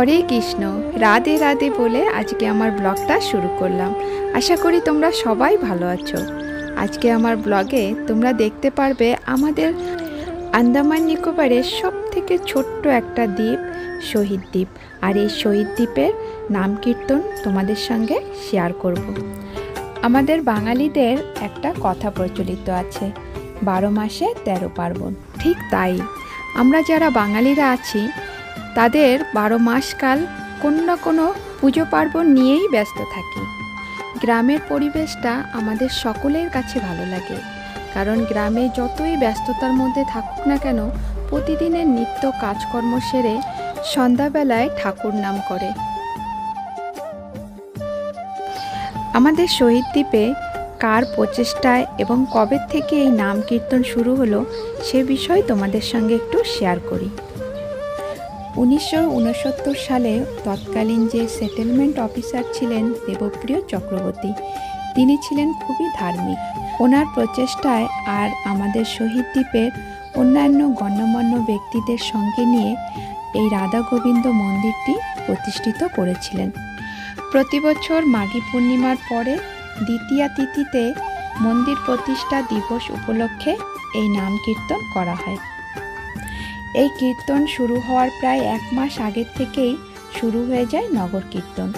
হরে কৃষ্ণ, রাধে রাধে বলে আজকে আমার ব্লগটা শুরু করলাম। আশা করি তোমরা সবাই ভালো আছো। আজকে আমার ব্লগে তোমরা দেখতে পারবে আমাদের আন্দামান নিকোবরের সব থেকে ছোট্ট একটা দ্বীপ শহীদ দ্বীপ। আর এই শহীদ দ্বীপের নাম কীর্তন তোমাদের সঙ্গে শেয়ার করব। আমাদের বাঙালিদের একটা কথা প্রচলিত আছে, 12 মাসে 13 পার্বণ। ঠিক তাই আমরা যারা বাঙালিরা আছি তাদের 12 মাসকাল কোনো না কোনো পুজো পার্বণ নিয়েই ব্যস্ত থাকি। গ্রামের পরিবেশটা আমাদের সকলের কাছে ভালো লাগে, কারণ গ্রামে যতই ব্যস্ততার মধ্যে থাকুক না কেন প্রতিদিনের নিত্য কাজকর্ম সেরে সন্ধ্যাবেলায় ঠাকুর নাম করে। আমাদের শহীদ দ্বীপে কার প্রচেষ্টায় এবং কবে থেকে এই নাম কীর্তন শুরু হলো সে বিষয় তোমাদের সঙ্গে একটু শেয়ার করি। 1969 সালে তৎকালীন যে সেটেলমেন্ট অফিসার ছিলেন দেবপ্রিয় চক্রবর্তী, তিনি ছিলেন খুবই ধার্মিক। ওনার প্রচেষ্টায় আর আমাদের শহীদ দ্বীপের অন্যান্য গণ্যমান্য ব্যক্তিদের সঙ্গে নিয়ে এই রাধা গোবিন্দ মন্দিরটি প্রতিষ্ঠিত করেছিলেন। প্রতি বছর মাঘী পূর্ণিমার পরে দ্বিতীয়া তিথিতে মন্দির প্রতিষ্ঠা দিবস উপলক্ষে এই নাম কীর্তন করা হয়। এই কীর্তন শুরু হওয়ার প্রায় 1 মাস আগের থেকেই শুরু হয়ে যায় নগর কীর্তন।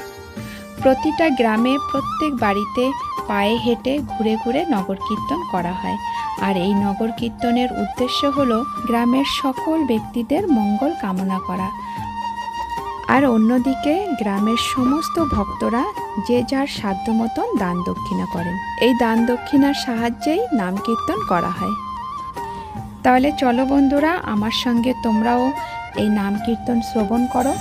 প্রতিটা গ্রামে প্রত্যেক বাড়িতে পায়ে হেঁটে ঘুরে ঘুরে নগর কীর্তন করা হয়। আর এই নগর কীর্তনের উদ্দেশ্য হলো গ্রামের সকল ব্যক্তিদের মঙ্গল কামনা করা। আর অন্যদিকে গ্রামের সমস্ত ভক্তরা যে যার সাধ্য মতন দান দক্ষিণা করেন। এই দান দক্ষিণার সাহায্যেই নাম কীর্তন করা হয়। তাহলে চলো বন্ধুরা, আমার সঙ্গে তোমরাও এই নাম কীর্তন শ্রবণ করো।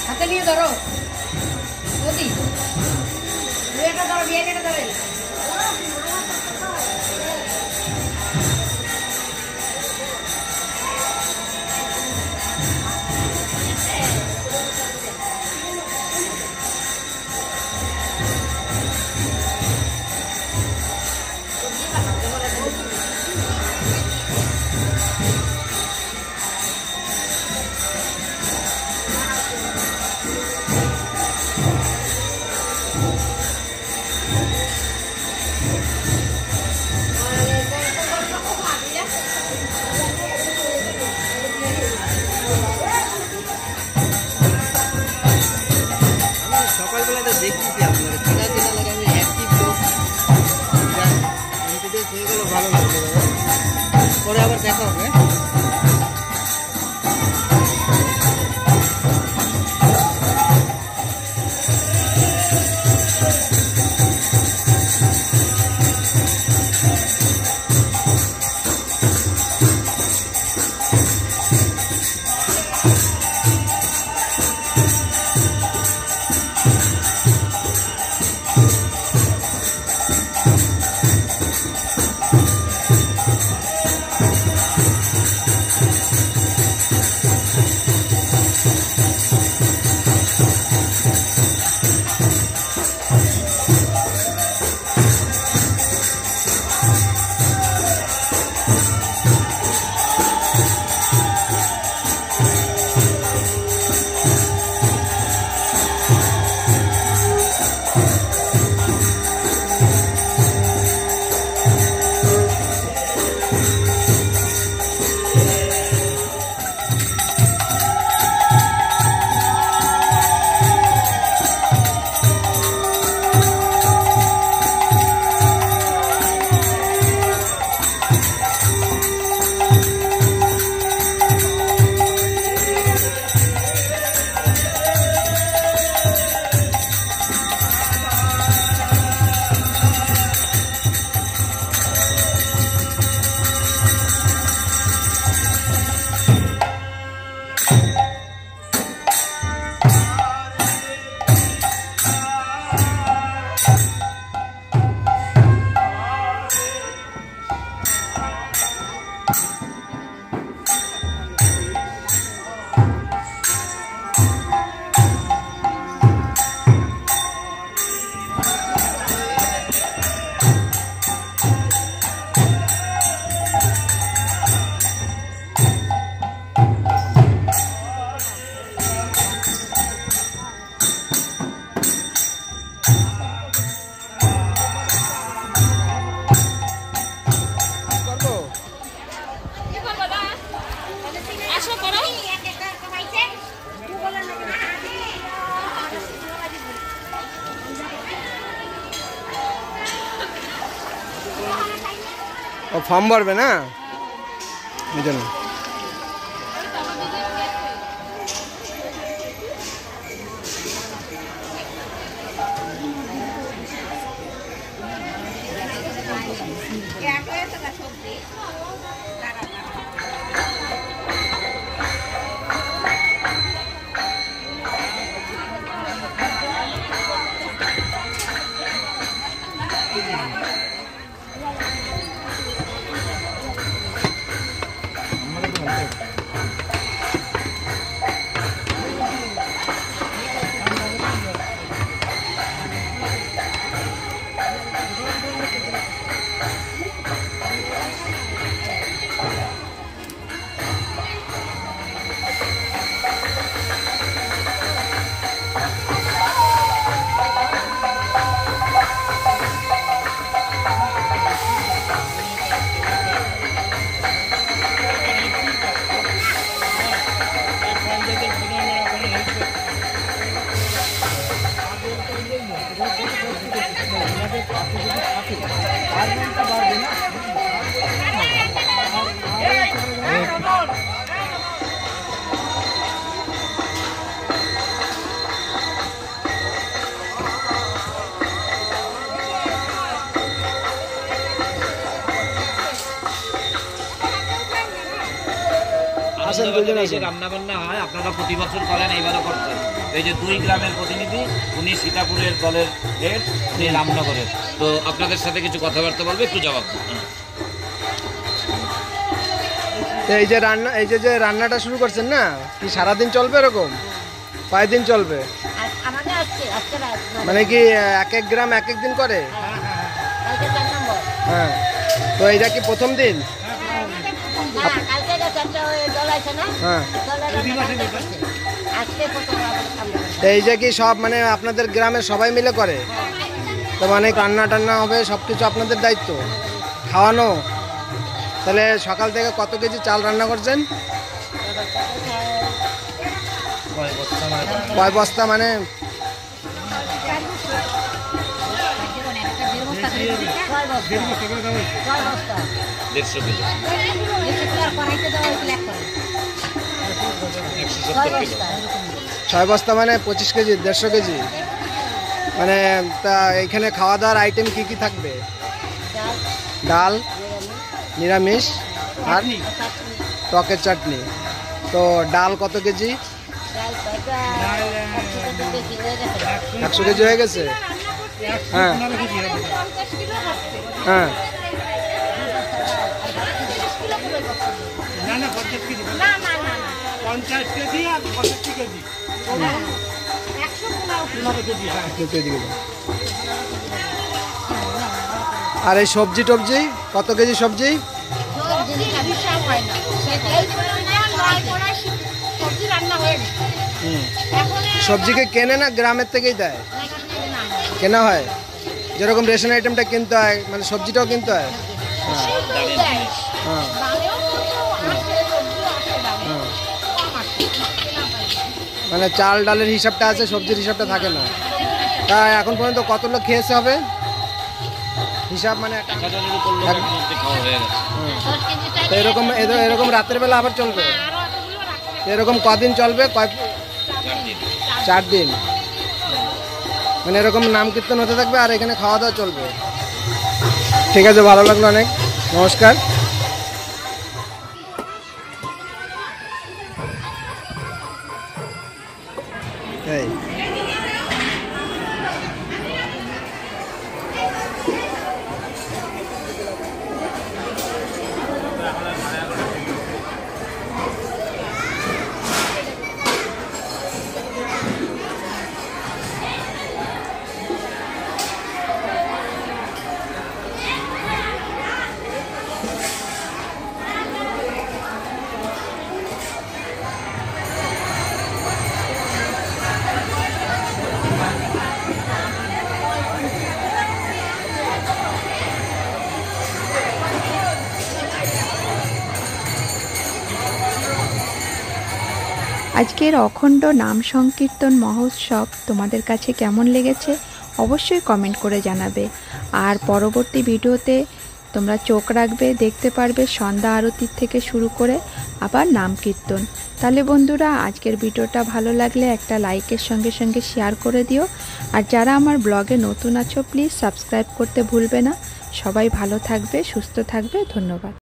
হাতে নিয়ে ধরো মোদি এটা ধরো বিয়েটা ধরে দেখতেছি আপনার চেনা চেনা লাগে আমি অ্যাক্টিভ লোক ইন্টারটেস হয়ে গেল ভালো লাগবে পরে আবার দেখা হবে फॉर्म भरबे ना আসেন, দুজন এই যে আসেন। রান্না বান্না হয় আপনারা প্রতি বছর করেন, এইবারও করছেন। এই যে 2 গ্রামের প্রতিনিধি, উনি সীতাপুরের দলের হেড, উনি রামনগরের। তো আপনাদের সাথে কিছু কথাবার্তা বলবে, একটু জবাব দিন। হ্যাঁ। তো এই যে রান্না, এই যে রান্নাটা শুরু করছেন না, কি সারাদিন চলবে এরকম? কয়দিন চলবে? আমাদের আজকে রাত মানে কি এক এক গ্রাম এক এক দিন করে? কালকে 4 নম্বর। হ্যাঁ। তো এইটা কি প্রথম দিন? না, কালকে যে 4টা দল আছে না, হ্যাঁ। দলের রান্না করছে। আজকে প্রথম আমরা সামনে করছি। তো এই যে কি সব মানে আপনাদের গ্রামের সবাই মিলে করে? তো মানে রান্না টান্না হবে, সব কিছু আপনাদের দায়িত্ব, খাওয়ানো? তাহলে সকাল থেকে কত কেজি চাল রান্না করছেন? কয় বস্তা মানে? 150 কিলো, 170 কিলো। 6 বস্তা মানে 25 কেজি, 150 কেজি। মানে তা এখানে খাওয়া দাওয়ার আইটেম কি কি থাকবে? ডাল, নিরামিষ আর টকের চাটনি। তো ডাল কত কেজি? 100 কেজি হয়ে গেছে। হ্যাঁ হ্যাঁ। আর এই সবজি টবজি কত কেজি সবজি? সবজিকে কেনে না গ্রামের থেকেই দেয়? কেনা হয়, যেরকম রেশন আইটেমটা কিনতে হয়, মানে সবজিটাও কিনতে হয়। হ্যাঁ হ্যাঁ। মানে চাল ডালের হিসাবটা আছে, সবজির হিসাবটা থাকে না। তা এখন পর্যন্ত কত লোক খেয়েছে হবে হিসাব? মানে 1000-এর উপর লোক মধ্যে খাওয়া হয়ে গেছে। তো এরকম এরকম রাতের বেলা আবার চলবে? এরকম কদিন চলবে? 4 দিন। 4 দিন। মানে এরকম নাম কীর্তন হতে থাকবে আর এখানে খাওয়া দাওয়া চলবে। ঠিক আছে, ভালো লাগলো অনেক, নমস্কার। এই আজকের অখণ্ড নাম সংকীর্তন মহোৎসব তোমাদের কাছে কেমন লেগেছে অবশ্যই কমেন্ট করে জানাবে। আর পরবর্তী ভিডিওতে তোমরা চোখ রাখবে, দেখতে পারবে সন্ধ্যা আরতির থেকে শুরু করে আবার নাম কীর্তন। তাহলে বন্ধুরা, আজকের ভিডিওটা ভালো লাগলে একটা লাইকের সঙ্গে সঙ্গে শেয়ার করে দিও। আর যারা আমার ব্লগে নতুন আছো প্লিজ সাবস্ক্রাইব করতে ভুলবে না। সবাই ভালো থাকবে, সুস্থ থাকবে, ধন্যবাদ।